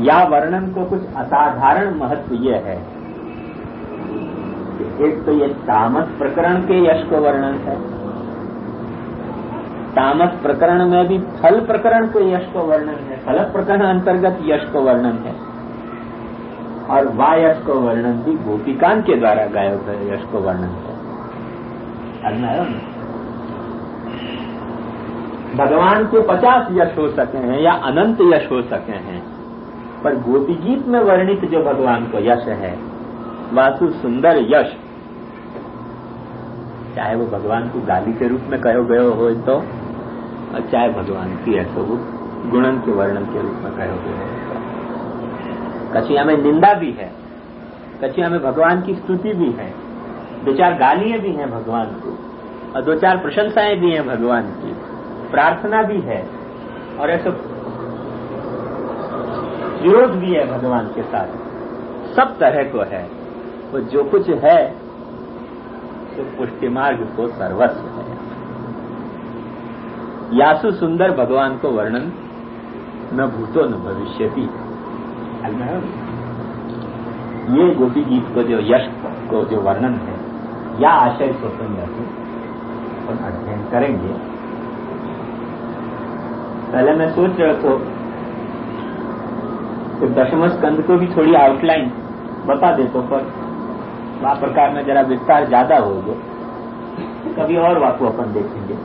या वर्णन को कुछ असाधारण महत्व यह है कि एक तो ये तामस प्रकरण के यश को वर्णन है, तामस प्रकरण में भी फल प्रकरण के यश को वर्णन है, फल प्रकरण अंतर्गत यश को वर्णन है, और वा यश को वर्णन भी गोपिकान के द्वारा गाये गए यश को वर्णन है। भगवान के 50 यश हो सके हैं या अनंत यश हो सके हैं, पर गोपी गीत में वर्णित जो भगवान को यश है, वासु सुंदर यश, चाहे वो भगवान को गाली के रूप में कहो गयो हो तो, और चाहे भगवान की यश हो गुणन के वर्णन के रूप में कहो गयो हो। कछिया में निंदा भी है, कछिया में भगवान की स्तुति भी है, 2-4 गालियां भी हैं भगवान को, और 2-4 प्रशंसाएं भी हैं भगवान की, प्रार्थना भी है, और ऐसे विरोध भी है भगवान के साथ। सब तरह को है, वो जो कुछ है तो पुष्टि मार्ग को सर्वस्व है। यासु सुंदर भगवान को वर्णन न भूतो न भविष्यति। ये गोपी गीत को जो यश को जो वर्णन है, या आशय स्वतंत्र अपन अध्ययन करेंगे। पहले मैं सोच रहा था कि 10वें स्कंद को भी थोड़ी आउटलाइन बता देता, पर वह प्रकार में जरा विस्तार ज्यादा हो गया, कभी और वाको अपन देखेंगे।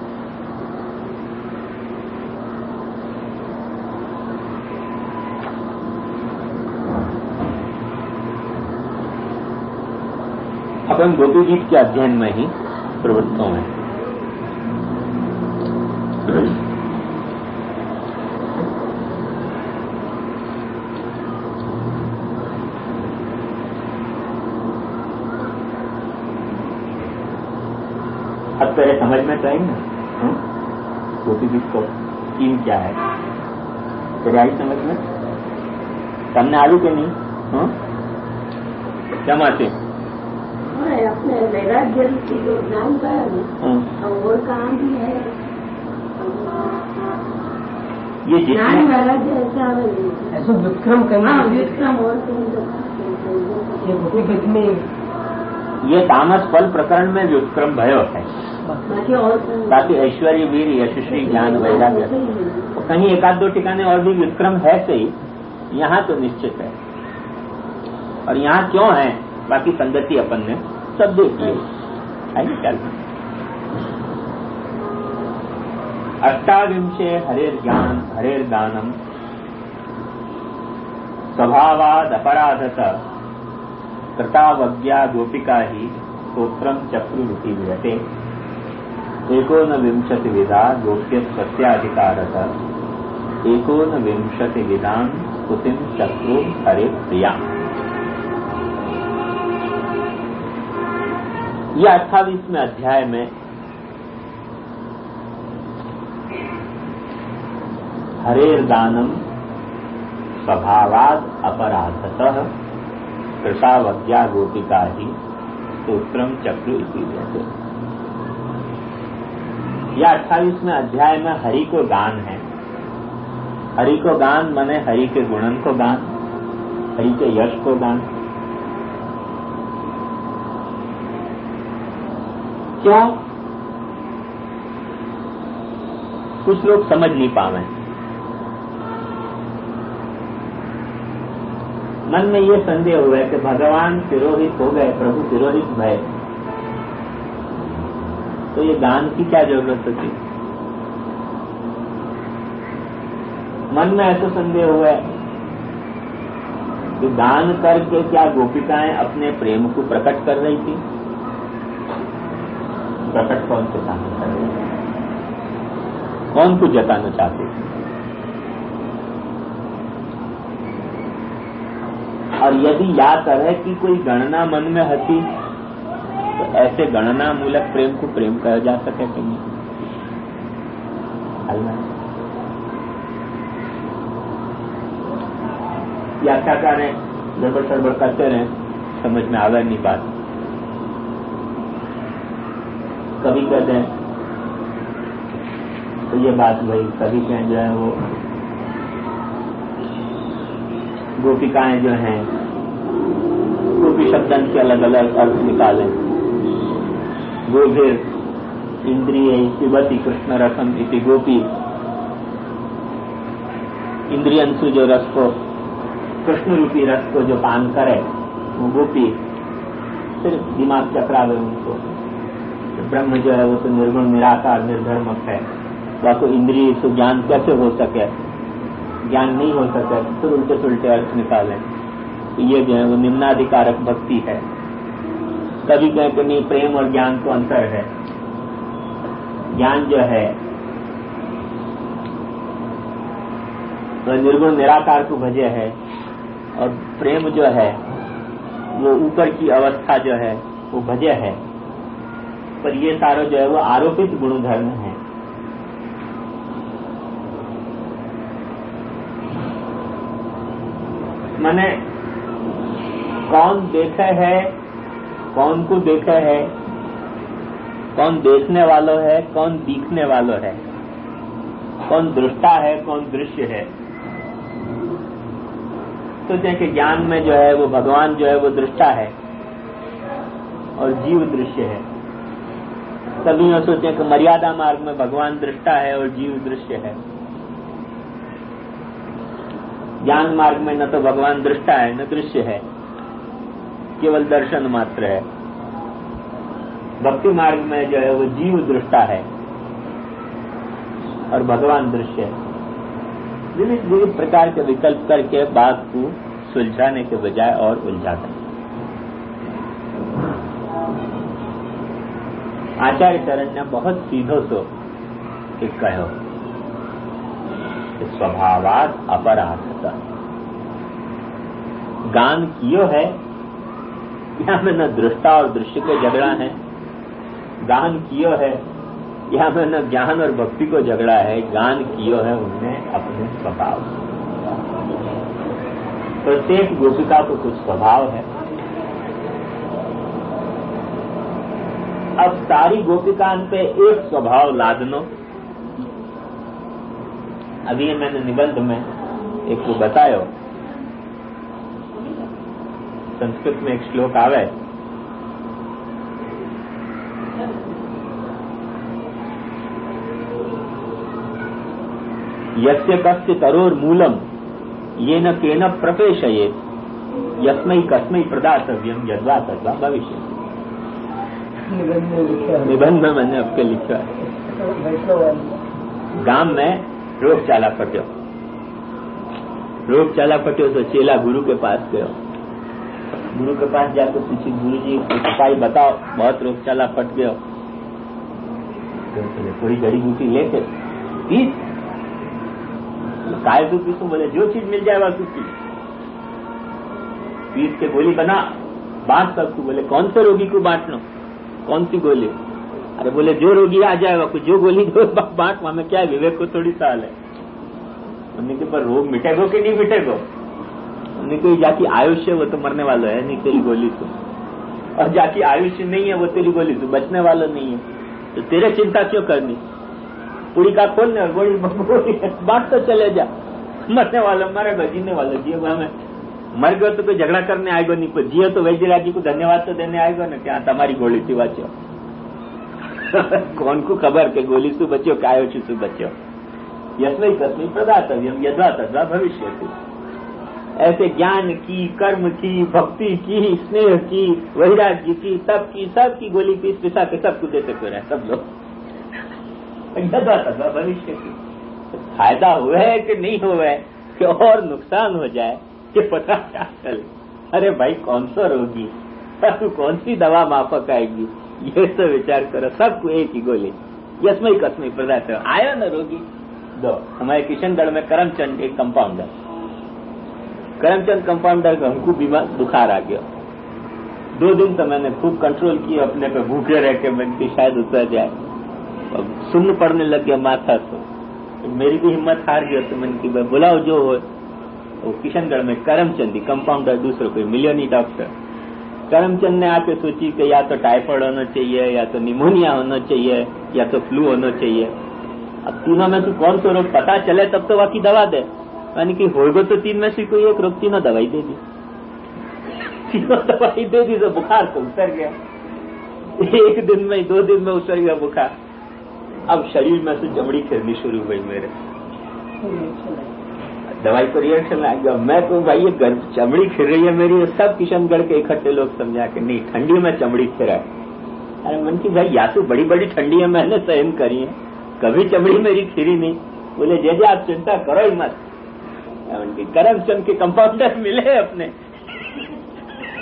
अपन गोपी गीत के अध्ययन में ही प्रवृत्त हैं। अब तो ये समझ में तो आई ना गोपी गीत को थीम क्या है, तेरे आई समझ में? सामने आलू के नहीं क्या माते अपने वैराग्य की जो ज्ञान का है वो काम भी है, ये ज्ञान वैराग्य ऐसा विक्रम करना, विक्रम और में ये तामस फल प्रकरण में व्युत्क्रम भयो है, बाकी ऐश्वर्य वीर यशस्वी ज्ञान वैराग्य तो कहीं 1-2 ठिकाने और भी व्युत्क्रम है सही, यहाँ तो निश्चित है। और यहाँ क्यों है, बाकी संगति अपन ने सब देख ली। अष्टाविंशे हरेर्ज्ञान हरेर्दानम स्वभावाद अपराधत कृतावज्ञा गोपिका ही स्तोत्रम चक्रुरुति विरते 19 विधा गोप्य सत्याधिकारत 19 विधान स्तुतिम चक्रु हरे प्रिया। यह 28वें अध्याय में हरेर्दानम स्वभावाद अपराधतः कृतावज्ञा गोपिका ही स्तोत्रम चक्रु इति कहते। यह 28वें अध्याय में हरि को गान है। हरि को गान माने हरि के गुणन को गान, हरि के यश को गान। क्यों? कुछ लोग समझ नहीं पावे, मन में ये संदेह हुआ है कि भगवान तिरोहित हो गए, प्रभु तिरोहित भय, तो ये गान की क्या जरूरत होती? मन में ऐसा संदेह हुआ है कि गान करके क्या गोपिकाएं अपने प्रेम को प्रकट कर रही थी? प्रकट कौन से सामने कर रही थी? कौन को जताना चाहती थी? और यदि या तरह की कोई गणना मन में हती तो ऐसे गणना मूलक प्रेम को प्रेम कहा जा सके कि नहीं? व्याख्याकार है गड़बड़ सड़बड़ करते रहे, समझ में आवे नहीं बात। कभी कहते हैं तो ये बात वही, कभी कहें जो है वो गोपिकाएं जो हैं गोपी शब्दन के अलग अलग अर्थ निकालें। गोभिर इंद्रिय पिबती कृष्ण रसम इति गोपी, इंद्रियंसु जो रस को कृष्ण रूपी रस को जो पान करे वो गोपी। फिर दिमाग चकरावे उनको, ब्रह्म जो है वो तो निर्गुण निराकार निर्धर्मक है, वह को इंद्रिय से ज्ञान कैसे हो सके, ज्ञान नहीं हो सके, फिर उल्टे सुलटे अर्थ निकालें। तो ये जो है वो निम्नाधिकारक भक्ति है। कभी कहें कि नहीं प्रेम और ज्ञान तो अंतर है, ज्ञान जो है तो निर्गुण निराकार को भजे है और प्रेम जो है वो ऊपर की अवस्था जो है वो भजे है। पर ये सारे जो है वो आरोपित गुण धर्म है। माने कौन देखे है, कौन को देखे है, कौन देखने वालों है, कौन दिखने वालों है, कौन दृष्टा है, कौन दृश्य है। तो जैसे ज्ञान में जो है वो भगवान जो है वो दृष्टा है और जीव दृश्य है। सभी में सोचें कि मर्यादा मार्ग में भगवान दृष्टा है और जीव दृश्य है। ज्ञान मार्ग में न तो भगवान दृष्टा है न दृश्य है, केवल दर्शन मात्र है। भक्ति मार्ग में जो है वो जीव दृष्टा है और भगवान दृश्य है। विविध प्रकार के विकल्प करके बात को सुलझाने के बजाय और उलझाता है। आचार्य चरण ने बहुत सीधो सो कहो स्वभावात अपराधता, गान कियो है यहाँ में न दृष्टा और दृश्य को झगड़ा है, गान कियो है यहाँ में न ज्ञान और भक्ति को झगड़ा है, गान कियो है उनने अपने स्वभाव। प्रत्येक गोपिका को कुछ स्वभाव है। अब सारी गोपिकान पे एक स्वभाव लादनो। अभी मैंने निबंध में एक को बतायो, संस्कृत में एक श्लोक आवे, यस्य कस्य तरोर मूलम ये न केन प्रपेशयेत यस्मै कस्मै प्रदातव्यम यद्वा तद्वा भविष्यति। निबंध में मैंने आपके लिखा है। गांव में रोग चाला पट्यो, रोग चाला पट्यो तो चेला गुरु के पास गयो। गुरु के पास जाकर पूछी, गुरु जी उपाय बताओ, बहुत रोग चाला पट गयो। तो थोड़ी जड़ी बूटी लेके पीस, काय तू पीसू, बोले जो चीज मिल जाए वह पीस, पीस के गोली बना, बांट सबको। बोले कौन से रोगी को बांटना, कौन सी गोली? अरे बोले जो रोगी आ जाएगा कुछ, जो गोली दो बांट, वहां में क्या है, विवेक को थोड़ी साल है। उनके पर रोग मिटेगो कि नहीं मिटेगो, उनकी जाकी आयुष्य वो तो मरने वाला है नहीं, तेरी गोली तो, और जाकी आयुष्य नहीं है वो तेरी गोली तो बचने वाला नहीं है, तो तेरे चिंता क्यों करनी। पूरी का खोलने और गोली बांट तो चले जा, मरने वाला मरेगा, जीने वाला जियो। हमें मर गयो तो कोई झगड़ा करने आएगो नहीं, कोई जियो तो वैद्यराज जी को धन्यवाद तो देने आएगो ना, क्या तुम्हारी गोली थी बचो। कौन को खबर के गोली से बचो क्या आयुष्य से बचो। यस्मै कस्मै प्रदातव्यम यद्वा तद्वा भविष्यति। ऐसे ज्ञान की, कर्म की, भक्ति की, स्नेह की, वैराग्य की, सबकी गोली पीस पिसा के सबको देते फिर है सब लोग। यद्वा तद्वा भविष्यति। फायदा हुआ है कि नहीं हुआ है कि और नुकसान हो जाए कि पता क्या चले। अरे भाई कौन सा रोगी, कौन सी दवा माफक आएगी, ये तो विचार करो। सबको एक ही गोली, यस्मै कस्मै प्रदातव्यम। आया ना रोगी दो। हमारे किशनगढ़ में करमचंद एक कंपाउंडर, करमचंद कंपाउंडर को हमको बीमार बुखार आ गया। 2 दिन तो मैंने खूब कंट्रोल किया अपने पे, भूखे रह के, मैं शायद उतर जाए। अब सुन्न पड़ने लग गया माथा, तो मेरी भी हिम्मत हार गया। तो मैंने की बुलाओ जो हो। वो किशनगढ़ में करमचंदी कंपाउंडर, दूसरों कोई मिलियो नहीं डॉक्टर। करमचंद ने आके सोची कि या तो टाइफाइड होना चाहिए, या तो निमोनिया होना चाहिए, या तो फ्लू होना चाहिए। अब तीनों में से कौन सा रोग पता चले तब तो बाकी दवा दे। यानी कि होगा तो 3 में से कोई एक रोग, तीनों दवाई दे दी, तीनों दवाई दे दी तो बुखार तो उतर गया, 1 दिन में 2 दिन में उतर गया बुखार। अब शरीर में से चमड़ी खिरनी शुरू हुई मेरे, दवाई को रिएक्शन आ गया। मैं तो भाई ये चमड़ी खिर रही है मेरी, सब किशनगढ़ के इकट्ठे लोग समझा के नहीं ठंडी में चमड़ी खिरा है। अरे मन की भाई या तो बड़ी बड़ी ठंडी है मैंने सहन करी है, कभी चमड़ी मेरी खिरी नहीं। बोले जे आप चिंता करो ही मत, उनकी करमचंद के कंपाउंडर मिले अपने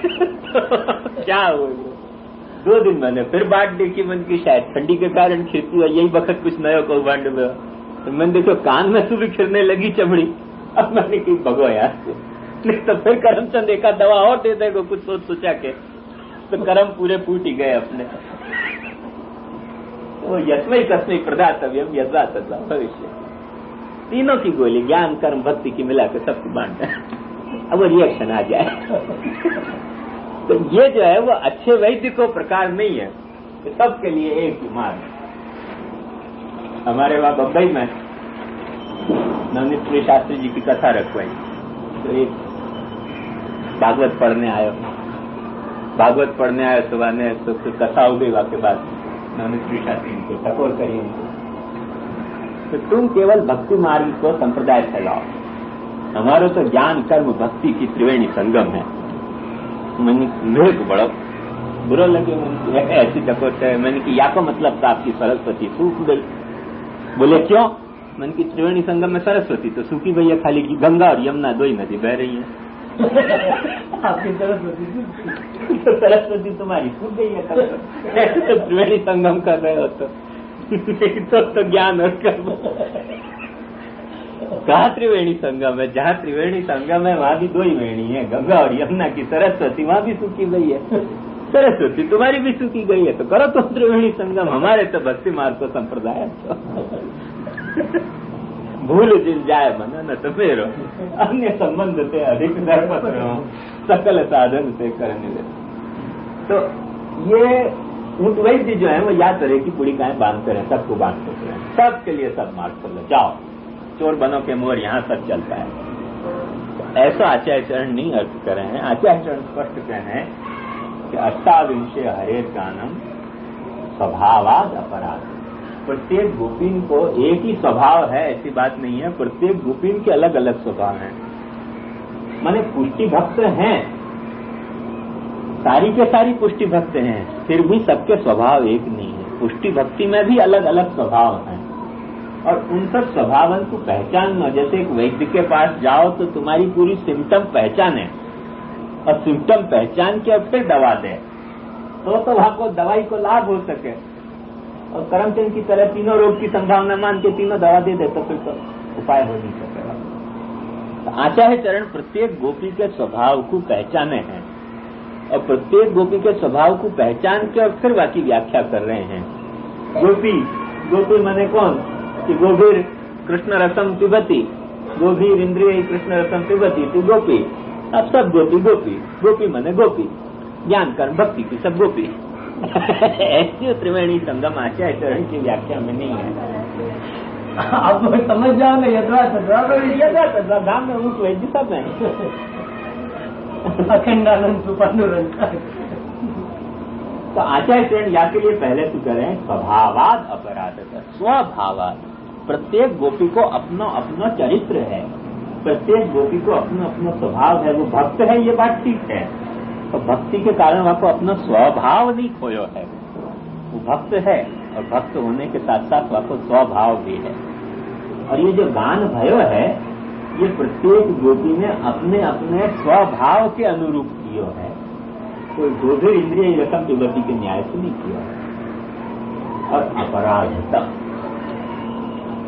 तो क्या हो गया, 2 दिन मैंने फिर बात देखी मन की शायद ठंडी के कारण खिरती है, यही वक्त कुछ नया कौभांड में। तो मैंने देखो कान में से भी खिरने लगी चमड़ी। अब मैंने की भगो यार, नहीं तो फिर करमचंद एक दवा और दे देगा कुछ सोच सोचा के, तो कर्म पूरे फूट ही गए अपने। तो यस्मई तस्मई प्रदातव्यम यदा तदा भविष्य, तीनों की गोली ज्ञान कर्म भक्ति की मिला के सबको बांट है। अब वो रिएक्शन आ जाए तो ये जो है वो अच्छे वैद्य को प्रकार नहीं है कि सबके लिए एक ही मार्ग। हमारे वहां बम्बई में नवनीत शास्त्री जी की कथा रखवाई, तो एक भागवत पढ़ने आयो सुबह ने, तो फिर कथा हो गई। वाके बाद नवनीत शास्त्री जी को ठकोर करिए तो तुम केवल भक्ति मार्ग को संप्रदाय फैलाओ, हमारा तो ज्ञान कर्म भक्ति की त्रिवेणी संगम है। मेरे को बड़ा बुरा लगे, ऐसी टकोर है। मैंने कि या का मतलब था आपकी सरस्वती सूख गई। बोले क्यों? मन की त्रिवेणी संगम में सरस्वती तो सूखी गई है, खाली गंगा और यमुना 2 ही नदी बह रही है। आपकी सरस्वती तुम्हारी सूख गई है, तो त्रिवेणी संगम कर रहे हो तो ज्ञान और कर्म कहा त्रिवेणी संगम है? जहाँ त्रिवेणी संगम है वहाँ भी 2 ही वेणी है, गंगा और यमुना की। सरस्वती वहाँ भी सूखी गई है, सरस्वती तुम्हारी भी सूखी गई है, तो करो तुम त्रिवेणी संगम। हमारे तो भक्ति मार्ग को संप्रदाय भूल जिन जाए मन न तो मेरो, अन्य संबंध से अधिक धर्म सकल साधन से करने दे। तो ये ऊंट वैद्य जो है वो याद करे कि पूरी गाय बांधते रहे, सबको बांधते रहे, सबके लिए सब मार्ग चल जाओ, चोर बनो के मोर यहाँ सब चलता है। तो ऐसा आचार्य चरण नहीं अर्थ करे हैं। आचार्य चरण स्पष्ट कहे हैं कि 28 हरे गानम स्वभावाद अपराध। प्रत्येक गोपीन को एक ही स्वभाव है ऐसी बात नहीं है, प्रत्येक गोपीन के अलग अलग स्वभाव हैं। माने पुष्टि भक्त हैं, सारी के सारी पुष्टि भक्त हैं, फिर भी सबके स्वभाव एक नहीं है। पुष्टि भक्ति में भी अलग अलग स्वभाव हैं और उन सब स्वभावन को पहचानना। जैसे एक वैद्य के पास जाओ तो तुम्हारी पूरी सिम्टम पहचाने और सिम्टम पहचान के अब फिर दवा दे, तो वहां को दवाई को लाभ हो सके। और करमचंद की तरह तीनों रोग की संभावना मान के तीनों दवा दे दे तो फिर तो उपाय हो नहीं सकेगा। तो आचार्य चरण प्रत्येक गोपी के स्वभाव को पहचाने हैं और प्रत्येक गोपी के स्वभाव को पहचान के और फिर बाकी व्याख्या कर रहे हैं। गोपी माने कौन? कि गोभीर कृष्ण रसम पिबती, गोभीर इंद्रिय कृष्ण रसम पिबती, तो गोपी। अब सब गोपी माने गोपी, ज्ञान कर्म भक्ति की सब गोपी। ऐसी त्रिवेणी संगम आचार्य चरण की व्याख्या में नहीं है। आप समझ जाओ ना, यदा धाम में ऊँट वैद्य सब है, अखंडानंद सुपानुरंग। तो आचार्य चरण या के लिए पहले तो करें स्वभावाद अपराध। स्वभावाद प्रत्येक गोपी को अपना अपना चरित्र है, प्रत्येक गोपी को अपना अपना स्वभाव है। वो भक्त है ये बात ठीक है, तो भक्ति के कारण वहाँ को अपना स्वभाव नहीं खोयो है। वो भक्त है और भक्त होने के साथ साथ वहाँ को स्वभाव भी है। और ये जो गान भयो है ये प्रत्येक गोपी ने अपने अपने स्वभाव के अनुरूप किया है, कोई गोधे इंद्रिय रकम युवती के न्याय से नहीं किया है। और अपराध,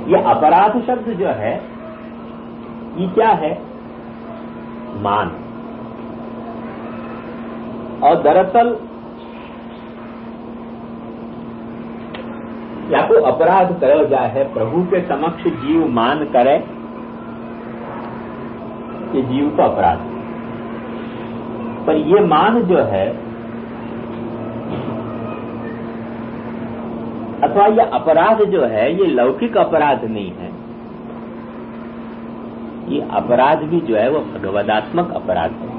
ये अपराध शब्द जो है ये क्या है? मान। और दरअसल या को अपराध करो जाए है प्रभु के समक्ष जीव मान करे कि जीव का अपराध। पर ये मान जो है अथवा ये अपराध जो है ये लौकिक अपराध नहीं है, ये अपराध भी जो है वो भगवदात्मक अपराध है।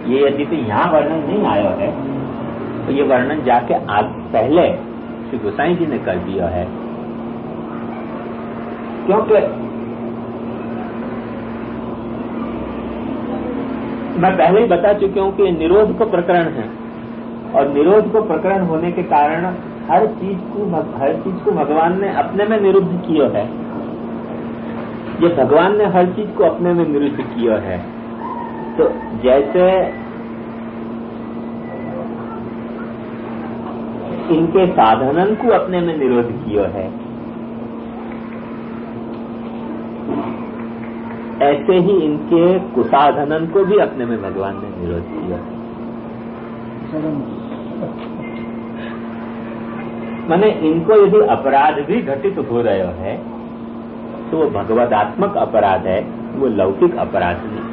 ये यदि यहाँ वर्णन नहीं आया है तो ये वर्णन जाके पहले श्री गोसाई जी ने कर दिया है, क्योंकि मैं पहले ही बता चुकी हूं कि निरोध को प्रकरण है और निरोध को प्रकरण होने के कारण हर चीज को भगवान ने अपने में निरुद्ध किया है। ये भगवान ने हर चीज को अपने में निरुद्ध किया है। तो जैसे इनके साधनन को अपने में निरोध किया है, ऐसे ही इनके कुसाधनन को भी अपने में भगवान ने निरोध किया है। माने इनको यदि अपराध भी घटित हो रहा है तो वो भगवदात्मक अपराध है, वो लौकिक अपराध नहीं।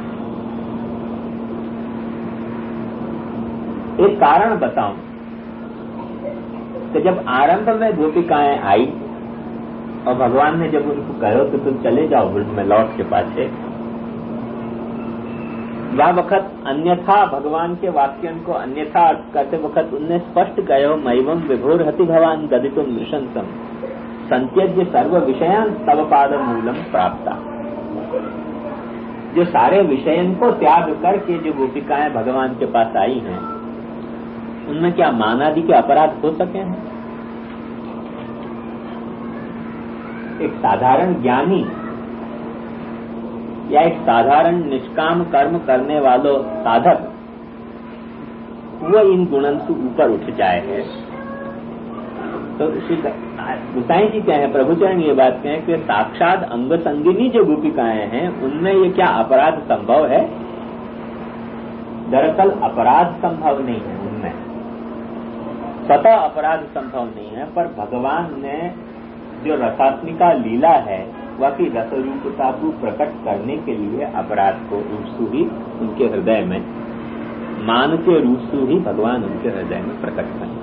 एक कारण बताऊं कि जब आरंभ में गोपिकाएं आई और भगवान ने जब उनको कहो कि तुम चले जाओ वृद्ध में लौट के पाछे, वह वक्त अन्यथा भगवान के वाक्यन को अन्यथा करते वक्त उनने स्पष्ट कहो मैवम विभोर हति भगवान गदितुम नृशंसम संत्यज्य सर्व विषयान तव पाद मूलम प्राप्ता। जो सारे विषयन को त्याग करके जो गोपिकाएं भगवान के पास आई हैं, उनमें क्या मानादि के अपराध हो सके हैं? एक साधारण ज्ञानी या एक साधारण निष्काम कर्म करने वालों साधक वो इन गुणन से ऊपर उठ जाए है। तो गोसाई जी क्या है, प्रभुचरण ये बात कहें कि साक्षात अंग संगिनी जो गोपिकाएं हैं उनमें ये क्या अपराध संभव है? दरअसल अपराध संभव नहीं है उनमें, स्वतः अपराध संभव नहीं है, पर भगवान ने जो रसात्मिका लीला है वह की रस रूपता को प्रकट करने के लिए अपराध को रूपसु ही उनके हृदय में, मान के रूपसु ही भगवान उनके हृदय में प्रकट करें।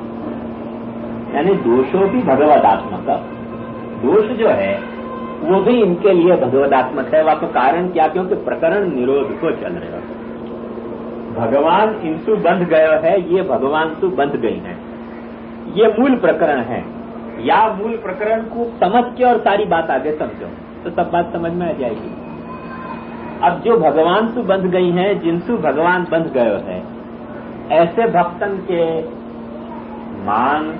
यानी दोषों भी भगवदात्मक, दोष जो है वो भी इनके लिए भगवदात्मक है। वह कारण क्या? क्योंकि प्रकरण निरोध को चल रहे हो, भगवान इनसु बंध गए है, ये भगवान सु बंध गई है, ये मूल प्रकरण है। या मूल प्रकरण को समझ के और सारी बात आगे समझो तो सब बात समझ में आ जाएगी। अब जो भगवान से बंध गई हैं, जिनसे भगवान बंध गए हैं, ऐसे भक्तन के मान,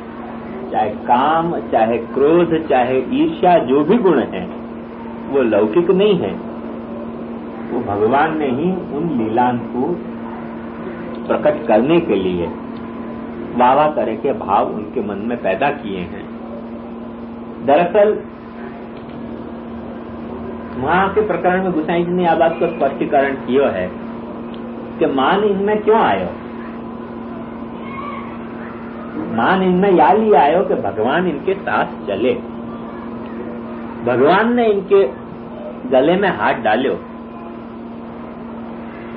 चाहे काम, चाहे क्रोध, चाहे ईर्ष्या, जो भी गुण हैं वो लौकिक नहीं है, वो भगवान ने ही उन लीलान को प्रकट करने के लिए वाह तरह के भाव उनके मन में पैदा किए हैं। दरअसल वहां के प्रकरण में गोसाई जी ने यह बात को स्पष्टीकरण किया है कि मान इनमें क्यों आयो, मान इनमें या लिए आयो कि भगवान इनके साथ चले। भगवान ने इनके गले में हाथ डालो।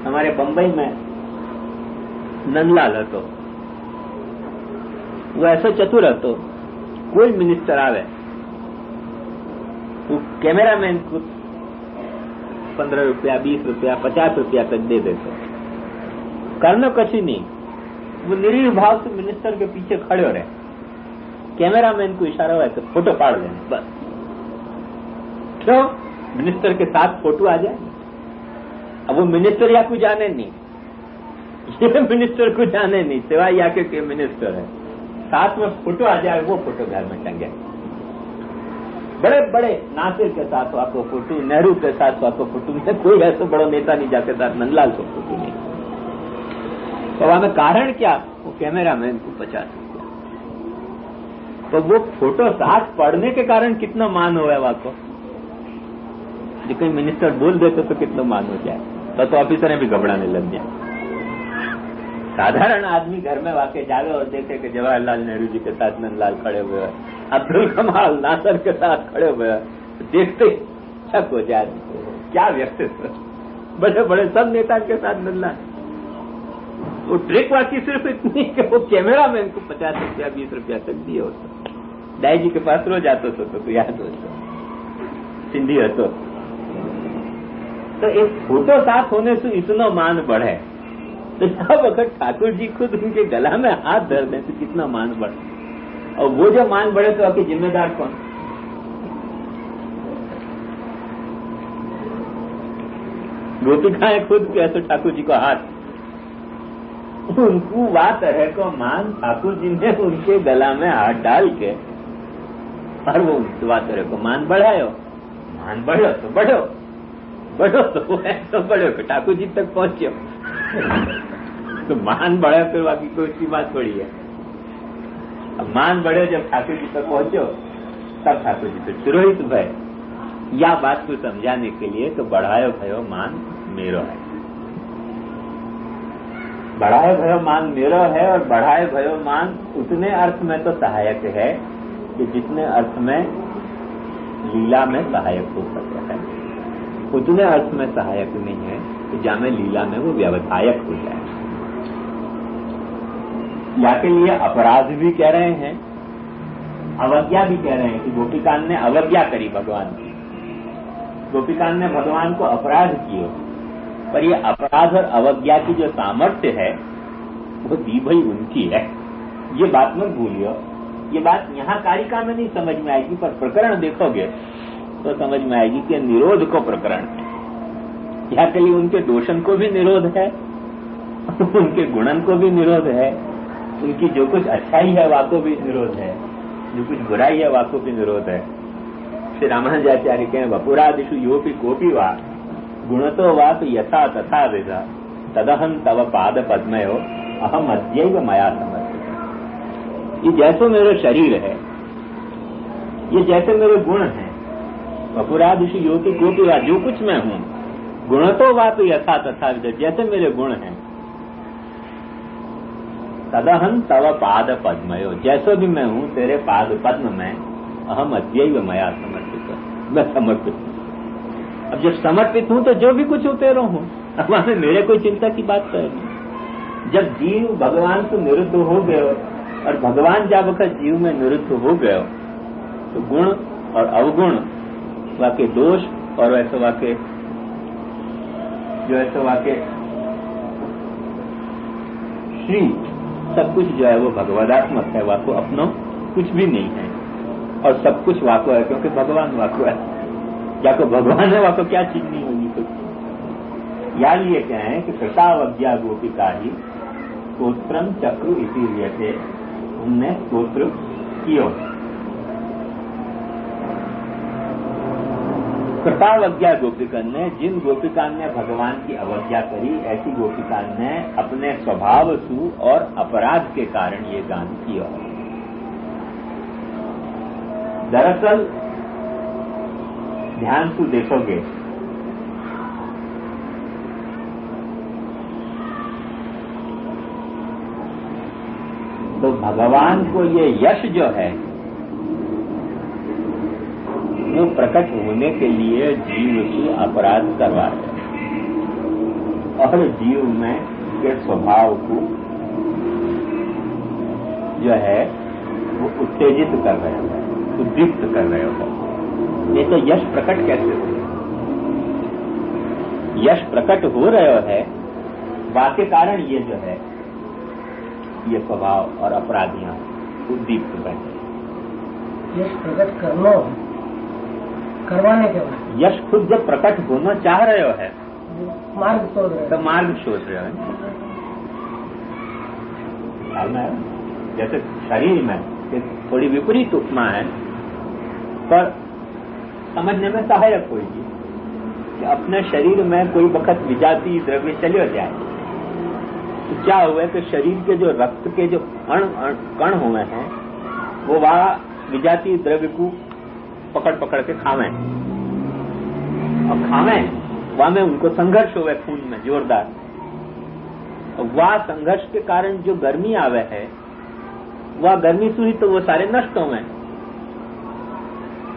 हमारे बंबई में नंदलाल હતો, वो ऐसा चतुर હતો, कोई मिनिस्टर आवे तो कैमरामैन को 15 रुपया, 20 रुपया, 50 रुपया तक दे देते, करना कुछ नहीं। वो निरीह भाव से मिनिस्टर के पीछे खड़े हो रहे, कैमरामैन को इशारा हुआ तो फोटो पाड़ लेने बस। क्यों? मिनिस्टर के साथ फोटो आ जाए। अब वो मिनिस्टर या को जाने नहीं, ये मिनिस्टर को जाने नहीं, सिवाय या के मिनिस्टर है, साथ में फोटो आ जाए, वो फोटो घर में टंगे। बड़े बड़े नासिर के साथ आपको फोटो, नेहरू के साथ आपको फोटो, में कोई ऐसा बड़ा नेता नहीं जाके साथ नंदलाल को फोटो नहीं। तो वहां में कारण क्या? वो कैमरामैन को 50 रुपया। तो वो फोटो साथ पढ़ने के कारण कितना मान हुआ है वहां को। जो कोई मिनिस्टर बोल देते तो कितना मान हो जाए, तो ऑफिसर भी घबराने लग जाए। साधारण आदमी घर में वाकई जावे और देखे कि जवाहरलाल नेहरू जी के साथ नंदलाल खड़े हुए हैं, अब्दुल कमाल नासर के साथ खड़े हुए हैं, देखते शक हो जाए, क्या व्यक्तित्व, बड़े बड़े सब नेता के साथ नंदलाल। वो ट्रिक वाकी सिर्फ इतनी कि वो कैमरामैन को 50 रुपया, 20 रुपया तक दिए होते। दाई जी के पास रोज आते तो याद हो, सिंधी હતો, तो एक फोटो साथ होने से इतना मान बढ़े, तो जब अगर ठाकुर जी खुद उनके गला में हाथ धर दें तो कितना मान बढ़े। और वो जब मान बढ़े तो आपकी जिम्मेदार कौन? गोपिकाएं खुद कैसे ठाकुर जी को हाथ, उनको बात है को मान ठाकुर जी ने उनके गला में हाथ डाल के, और वो बात है को मान बढ़ायो, मान बढ़ो तो बढ़ो, बढ़ो तो बढ़ो, ठाकुर जी तक पहुंचो। तो मान बढ़ा फिर बाकी कोई उसकी बात थोड़ी है। अब मान बढ़े जब ठाकुर जी तक पहुंचो, तब ठाकुर जी फिर तिरोहित भय। या बात को समझाने के लिए तो बढ़ायो भयो मान मेरो है, बढ़ाए भयो मान मेरो है। और बढ़ाए भयो मान उतने अर्थ में तो सहायक है कि जितने अर्थ में लीला में सहायक हो सकता है, उतने अर्थ में सहायक नहीं है कि जहां में लीला में वो व्यवसायक हो जाए। या के लिए अपराध भी कह रहे हैं, अवज्ञा भी कह रहे हैं कि गोपिकान ने अवज्ञा करी भगवान की, गोपिकान ने भगवान को अपराध किए। पर ये अपराध और अवज्ञा की जो सामर्थ्य है वो दी भई उनकी है, ये बात मत भूलियो। ये बात यहाँ कारिका में नहीं समझ में आएगी, पर प्रकरण देखोगे तो समझ में आएगी कि निरोध को प्रकरण है। यहाँ के लिए उनके दोषण को भी निरोध है, उनके गुणन को भी निरोध है, उनकी जो कुछ अच्छाई है वाको भी निरोध है, जो कुछ बुराई है वाको भी निरोध है। श्री रामानुजाचार्य कहें वपुरादिषु योपि कोपि वा गुणतो वा तो यथा तथा विधा तदहं तव पाद पद्मयो अहम अद्यैव मया समर्पित। ये जैसे मेरे शरीर है, ये जैसे मेरे गुण हैं, वपुरादिषु योपि कोपि वा, जो कुछ मैं हूं, गुणतो वा तो यथा तथा विधा, जैसे मेरे गुण हैं, तदहं तव पाद पद्मयो, जैसे भी मैं हूं तेरे पाद पद्म में, अहम अद्यैव मया समर्पित, मैं समर्पित हूं। अब जब समर्पित हूं तो जो भी कुछ होते रहूं, अब वहां मेरे कोई चिंता की बात तो नहीं। जब जीव भगवान से निरुद्ध हो गए और भगवान जब वक्त जीव में निरुद्ध हो गए तो गुण और अवगुण वाके दोष और ऐसे वाके जो ऐसे वाके श्री सब कुछ जो है वो भगवदात्मक है, वाको अपनो कुछ भी नहीं है और सब कुछ वाको है, क्योंकि भगवान वाको है। या तो भगवान है वाको क्या चीज नहीं होगी कुछ। या लिए क्या है कि कृतावज्ञा गोपिका ही स्तोत्रम चक्रु इसीलिए थे, उनने स्तोत्र कियो। कृतावज्ञा गोपिकन ने, जिन गोपिकान ने भगवान की अवज्ञा करी, ऐसी गोपिकान ने अपने स्वभाव सु और अपराध के कारण ये गान किया। दरअसल ध्यान से देखोगे तो भगवान को ये यश जो है वो प्रकट होने के लिए जीव से अपराध करवा रहे और जीव में के स्वभाव को जो है वो उत्तेजित कर रहे हो, उद्दीप्त कर रहे हो। ये तो यश प्रकट कैसे हो? यश प्रकट हो रहे है वाके कारण ये जो है ये स्वभाव और अपराधियां उद्दीप्त बने। यश प्रकट करवाने के बाद यश खुद जब प्रकट होना चाह रहे हो है मार्ग शोध रहे, तो मार्ग सोच रहे हो। जैसे शरीर में थोड़ी विपरीत उपमा है पर समझने में सहायक होगी कि अपने शरीर में कोई वक्त विजातीय द्रव्य चले जाए तो क्या हुआ कि शरीर के जो रक्त के जो कण हुए हैं वो वह विजातीय द्रव्य को पकड़ पकड़ के खावे और खावे वहां में उनको संघर्ष हुआ खून में जोरदार। वह संघर्ष के कारण जो गर्मी आवे है वह गर्मी सुई तो वो सारे नष्ट हुए।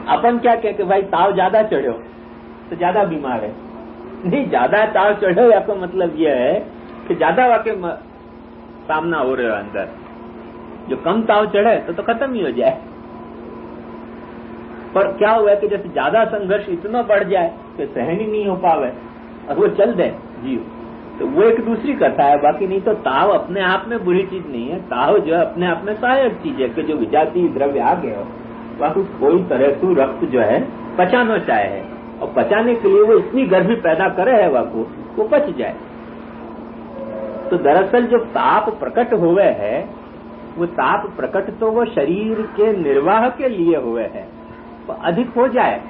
अपन क्या कह के भाई ताव ज्यादा चढ़ो तो ज्यादा बीमार है, नहीं ज्यादा ताव चढ़ो या तो मतलब यह है कि ज्यादा वाके सामना हो रहे हो अंदर, जो कम ताव चढ़े तो खत्म ही हो जाए। पर क्या हुआ कि जैसे ज्यादा संघर्ष इतना बढ़ जाए कि सहन ही नहीं हो पावे और वो चल दे जीव, तो वो एक दूसरी कथा है। बाकी नहीं तो ताव अपने आप में बुरी चीज नहीं है। ताव जो है अपने आप में सहायक चीज है कि जो विजातीय द्रव्य आ गया हो, बाकी कोई तरह से रक्त जो है पचाना चाहे है, और पचाने के लिए वो इतनी गर्मी पैदा करे है वाकु वो पच जाए। तो दरअसल जो ताप प्रकट हुए है, वो ताप प्रकट तो वो शरीर के निर्वाह के लिए हुए है, तो अधिक हो जाए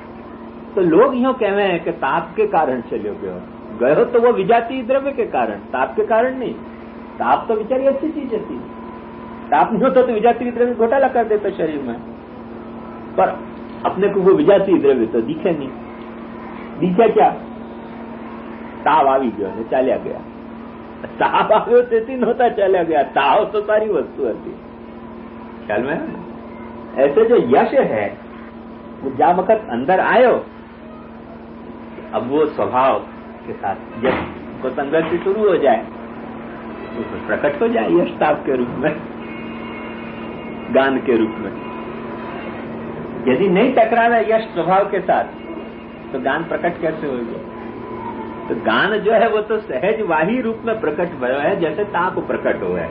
तो लोग यूं कह रहे हैं कि ताप के कारण चले गए हो तो वो विजातीय द्रव्य के कारण, ताप के कारण नहीं। ताप तो बेचारी अच्छी चीज थी, ताप नहीं होता तो विजातीय द्रव्य घोटाला कर देता शरीर में, पर अपने को वो विजातीय द्रव्य तो दिखे नहीं। दिखे क्या? ताव આવી ગયો ને ચાલ્યા ગયા। ताप આવ્યો તેથી નહોતા ચાલ્યા ગયા, તાવ તો સારી વસ્તુ હતી। ख्याल में है? ऐसे जो यश है वो जा वक्त अंदर आयो, अब वो स्वभाव के साथ जब को संघर्ष शुरू हो जाए तो प्रकट हो जाए यश ताप के रूप में, गान के रूप में। यदि नहीं टकरावे यश स्वभाव के साथ तो गान प्रकट कैसे होगा? तो गान जो है वो तो सहज वाही रूप में प्रकट हुआ है, जैसे ताप प्रकट हुआ है,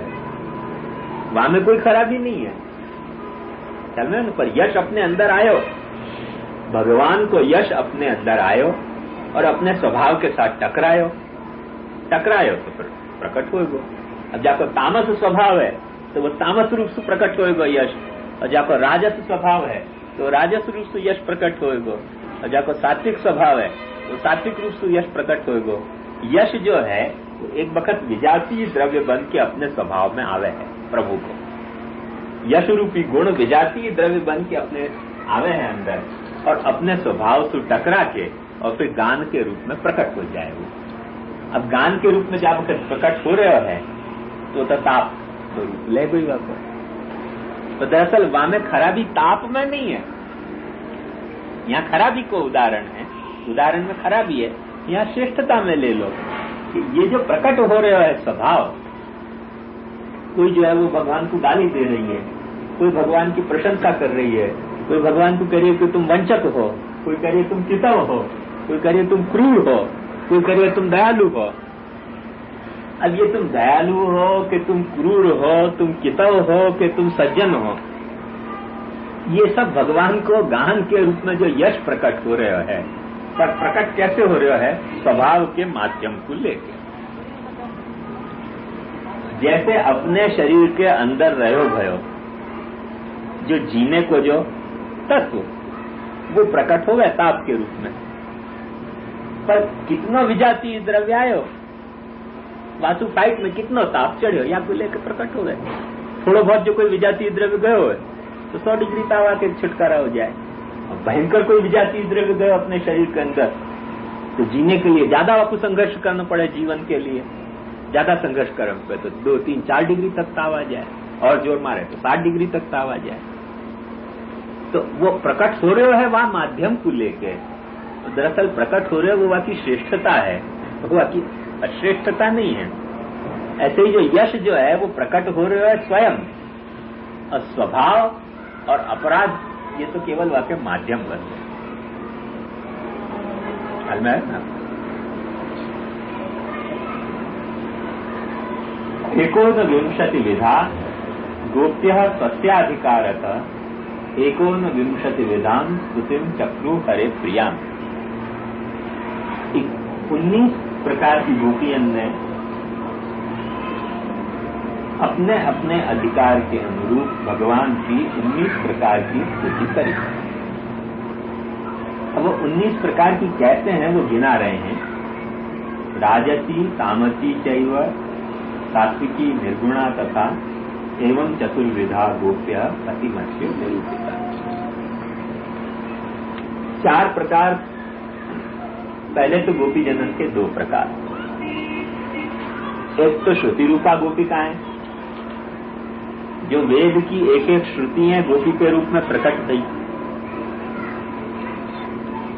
वहां में कोई खराबी नहीं है। चल में पर यश अपने अंदर आयो, भगवान को यश अपने अंदर आयो और अपने स्वभाव के साथ टकरायो तो प्रकट होएगा। अब जाकर तामस स्वभाव है तो वो तामस रूप से प्रकट होएगा यश, और जाकर राजस स्वभाव है तो राजस रूप से यश प्रकट होएगा, और जाकर सात्विक स्वभाव है तो सात्विक रूप से यश प्रकट होएगा। यश जो है वो एक वक्त विजातीय द्रव्य बन के अपने स्वभाव में आवे है प्रभु को। यश रूपी गुण विजातीय द्रव्य बन के अपने आवे हैं अंदर, और अपने स्वभाव से टकरा के और फिर गान के रूप में प्रकट हो जाए वो। अब गान के रूप में जब प्रकट हो रहे है तो ताप तो रूप ले कोई बात। तो दरअसल वहां में खराबी ताप में नहीं है, यहाँ खराबी को उदाहरण है, उदाहरण में खराबी है, यहाँ श्रेष्ठता में ले लो कि ये जो प्रकट हो रहा है स्वभाव, कोई जो है वो भगवान को गाली दे रही है, कोई भगवान की प्रशंसा कर रही है, कोई भगवान को कह रही है कि तुम वंचक हो, कोई कह रही है तुम चितव हो, कोई कह रही है तुम क्रूर हो, कोई कह रही है तुम दयालु हो। अब ये तुम दयालु हो कि तुम क्रूर हो, तुम चितव हो कि तुम सज्जन हो, ये सब भगवान को गान के रूप में जो यश प्रकट हो रहा है, पर प्रकट कैसे हो रहा है? स्वभाव के माध्यम को लेकर। जैसे अपने शरीर के अंदर रहो भयो जो जीने को जो तत्व वो प्रकट हो गए ताप के रूप में, पर कितना विजातीय द्रव्य आयो, वासु फाइट में कितना ताप चढ़ो या को लेकर प्रकट हो गए। थोड़ा बहुत जो कोई विजातीय द्रव्य गयो है तो 100 डिग्री ताव आके छुटकारा हो जाए। और भयंकर कोई विजातीय द्रव्य गयो अपने शरीर के अंदर तो जीने के लिए ज्यादा आपको संघर्ष करना पड़े, जीवन के लिए ज्यादा संघर्ष करने पे तो 2, 3, 4 डिग्री तक ताव आ जाए, और जोर मारे तो 60 डिग्री तक ताव आ जाए। तो वो प्रकट हो रहे है वहां माध्यम को लेके, तो दरअसल प्रकट हो रहे वो वहां की श्रेष्ठता है, वो वहां की अश्रेष्ठता नहीं है। ऐसे ही जो यश जो है वो प्रकट हो रहे है स्वयं, और स्वभाव और अपराध ये तो केवल वहां के माध्यम बन गए। एकोनविंशति विधा गोप्य स्वस्याधिकारत एकोनविंशति विधान स्तुतिम चक्रु हरे प्रियाम। 19 प्रकार की गोपियन ने अपने अपने अधिकार के अनुरूप भगवान की 19 प्रकार की स्तुति करी। अब वो 19 प्रकार की कैसे हैं वो गिना रहे हैं। राजसी, तामसी चैव, सात्विकी, निर्गुणा तथा एवं चतुर्विधा गोप्य अतिमत्स्य निरूपिता। 4 प्रकार। पहले तो गोपी जनन के 2 प्रकार। एक तो श्रुति रूपा गोपिकाएं जो वेद की एक एक श्रुतियां गोपी के रूप में प्रकट हुई।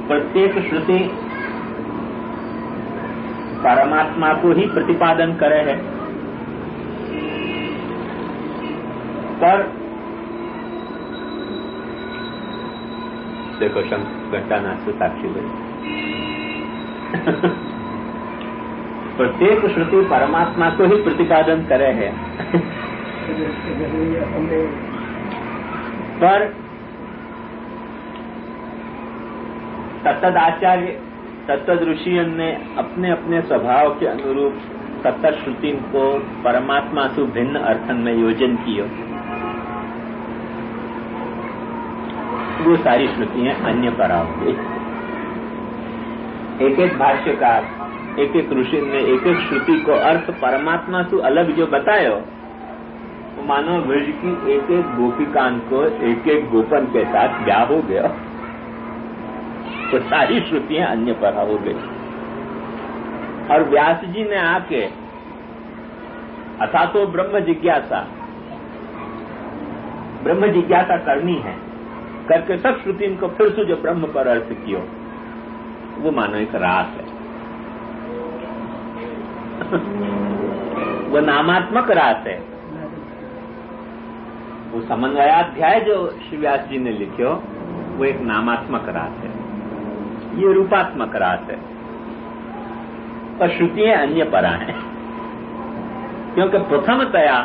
प्रत्येक श्रुति परमात्मा को ही प्रतिपादन करे है, पर देखो घंटानाथ से साक्षी बनी प्रत्येक श्रुति परमात्मा को ही प्रतिपादन करे है। पर तत्तद आचार्य तत्तद ऋषियों ने अपने अपने स्वभाव के अनुरूप तत्त श्रुति को परमात्मा से भिन्न अर्थन में योजन किया। वो सारी श्रुतियां अन्य परा हो गई। एक एक भाष्यकार एक एक ऋषि ने एक एक श्रुति को अर्थ परमात्मा से अलग जो बतायो, तो मानो ब्रज की एक एक गोपिकान को एक एक गोपन के साथ ब्याह हो गया, तो सारी श्रुतियां अन्य परा हो गई। और व्यास जी ने आके अथातो ब्रह्म जिज्ञासा करनी है करके सब श्रुति को फिर से जो ब्रह्म पर अर्थ कियो, वो मानो एक रास है। वो नामात्मक रास है। वो समन्वयाध्याय जो श्री व्यास जी ने लिखियो, वो एक नामात्मक रास है, ये रूपात्मक रास है। पर श्रुतियां अन्य परा हैं, क्योंकि प्रथमतया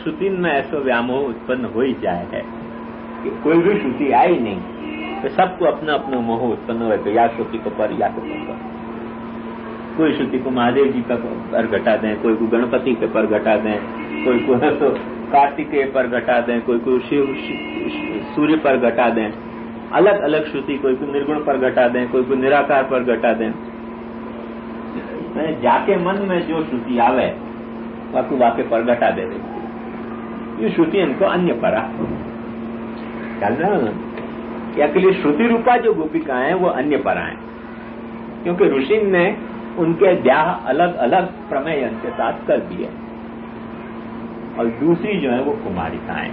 श्रुति में ऐसा व्यामोह उत्पन्न हो ही जाए है कि कोई भी श्रुति आई नहीं तो सबको अपना अपना मोह उत्पन्न हो, या श्रुति को पर या को पर। कोई श्रुति को महादेव जी का पर घटा दें, कोई को गणपति के पर घटा दें, कोई को तो कार्तिकेय पर घटा दें, कोई को शिव सूर्य पर घटा दें, अलग अलग श्रुति, कोई को निर्गुण पर घटा दें, कोई को निराकार पर घटा दें। जाके मन में जो श्रुति आवे वाकु वाके पर घटा दे रही। ये श्रुति इनको अन्य परा चल रहा है या के लिए श्रुति रूपा जो गोपिकाएं हैं वो अन्य परा हैं, क्योंकि ऋषि ने उनके ब्याह अलग अलग प्रमेय के साथ कर दिए। और दूसरी जो है वो कुमारिकाएं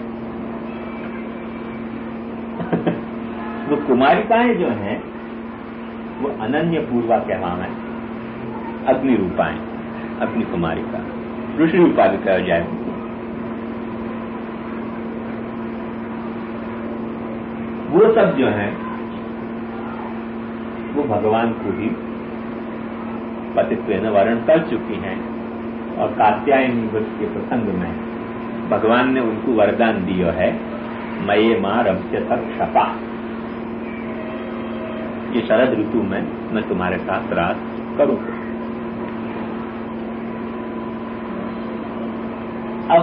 वो कुमारिकाएं जो हैं वो अनन्य पूर्वा कहवा है, अग्नि रूपाएं, अग्नि कुमारिका, ऋषि रूपा भी कहा जाए। वो सब जो है वो भगवान को ही पतित्व वर्ण कर चुकी हैं। और कात्यायनी व्रत के प्रसंग में भगवान ने उनको वरदान दिया है, मये मां रम्यथ क्षपा, ये शरद ऋतु में मैं तुम्हारे साथ रास करूंगा। अब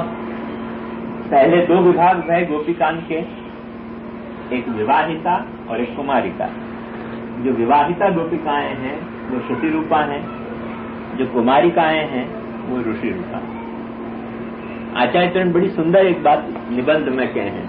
पहले दो विभाग है गोपिकान के, एक विवाहिता और एक कुमारिका। जो विवाहिता गोपिकाएं हैं वो श्रुति रूपा हैं, जो कुमारिकाएं हैं वो ऋषि रूपा। आचार्य चरण बड़ी सुंदर एक बात निबंध में कहे हैं